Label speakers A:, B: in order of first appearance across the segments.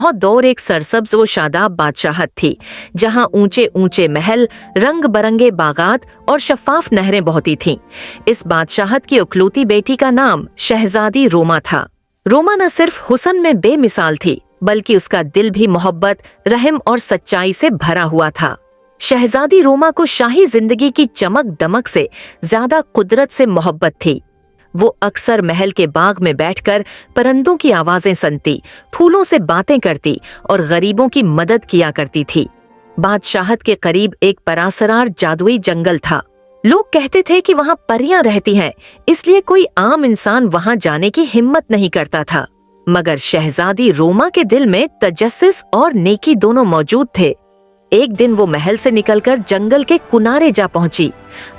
A: बहुत दौर एक सरसब्ज व शादाब बादशाहत थी, जहां ऊंचे ऊंचे महल, रंग बरंगे बागात और शफाफ नहरें बहती थीं। इस बादशाहत की इकलौती बेटी का नाम शहजादी रोमा था। रोमा न सिर्फ हुस्न में बेमिसाल थी, बल्कि उसका दिल भी मोहब्बत, रहम और सच्चाई से भरा हुआ था। शहजादी रोमा को शाही जिंदगी की चमक दमक से ज्यादा कुदरत से मोहब्बत थी। वो अक्सर महल के बाग में बैठकर परिंदों की आवाजें सुनती, फूलों से बातें करती और गरीबों की मदद किया करती थी। बादशाहत के करीब एक परासरार जादुई जंगल था। लोग कहते थे कि वहां परियां रहती हैं, इसलिए कोई आम इंसान वहां जाने की हिम्मत नहीं करता था। मगर शहजादी रोमा के दिल में तजस्सुस और नेकी दोनों मौजूद थे। एक दिन वो महल से निकलकर जंगल के किनारे जा पहुंची।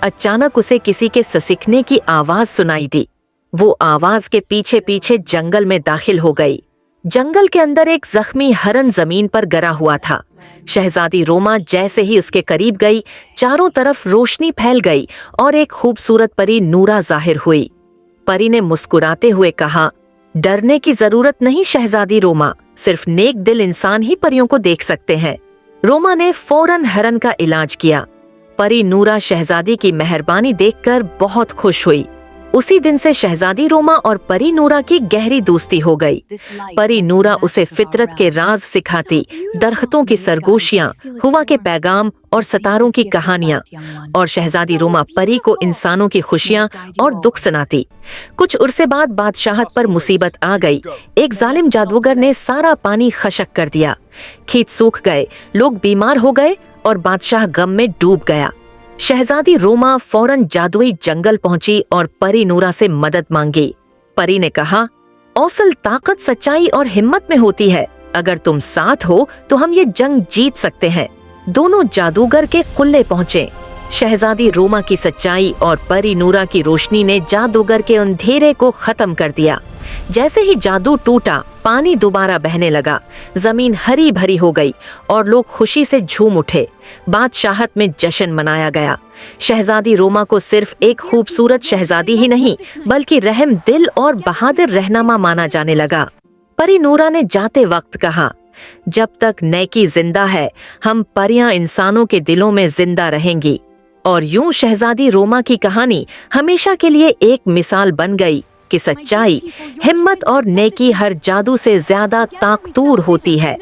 A: अचानक उसे किसी के ससिकने की आवाज सुनाई दी। वो आवाज के पीछे पीछे जंगल में दाखिल हो गई। जंगल के अंदर एक जख्मी हरन जमीन पर गिरा हुआ था। शहजादी रोमा जैसे ही उसके करीब गई, चारों तरफ रोशनी फैल गई और एक खूबसूरत परी नूरा जाहिर हुई। परी ने मुस्कुराते हुए कहा, डरने की जरूरत नहीं शहजादी रोमा, सिर्फ नेक दिल इंसान ही परियों को देख सकते हैं। रोमा ने फौरन हरन का इलाज किया। परी नूरा शहजादी की मेहरबानी देखकर बहुत खुश हुई। उसी दिन से शहजादी रोमा और परी नूरा की गहरी दोस्ती हो गई। परी नूरा उसे फितरत के राज सिखाती, दरख्तों की सरगोशियां, हुआ के पैगाम और सितारों की कहानियां, और शहजादी रोमा परी को इंसानों की खुशियां और दुख सुनाती। कुछ उर्से बाद बादशाहत पर मुसीबत आ गई। एक जालिम जादूगर ने सारा पानी खशक कर दिया। खेत सूख गए, लोग बीमार हो गए और बादशाह गम में डूब गया। शहजादी रोमा फौरन जादुई जंगल पहुंची और परी नूरा से मदद मांगी। परी ने कहा, असल ताकत सच्चाई और हिम्मत में होती है। अगर तुम साथ हो तो हम ये जंग जीत सकते हैं। दोनों जादूगर के कुल्ले पहुंचे। शहजादी रोमा की सच्चाई और परी नूरा की रोशनी ने जादूगर के अंधेरे को खत्म कर दिया। जैसे ही जादू टूटा, पानी दोबारा बहने लगा, जमीन हरी भरी हो गई और लोग खुशी से झूम उठे। बादशाहत में जश्न मनाया गया। शहजादी रोमा को सिर्फ एक खूबसूरत शहजादी ही नहीं, बल्कि रहम दिल और बहादुर रहनुमा माना जाने लगा। परी नूरा ने जाते वक्त कहा, जब तक नेकी जिंदा है, हम परियां इंसानों के दिलों में जिंदा रहेंगी। और यूं शहजादी रोमा की कहानी हमेशा के लिए एक मिसाल बन गई कि सच्चाई, हिम्मत और नेकी हर जादू से ज्यादा ताकतवर होती है।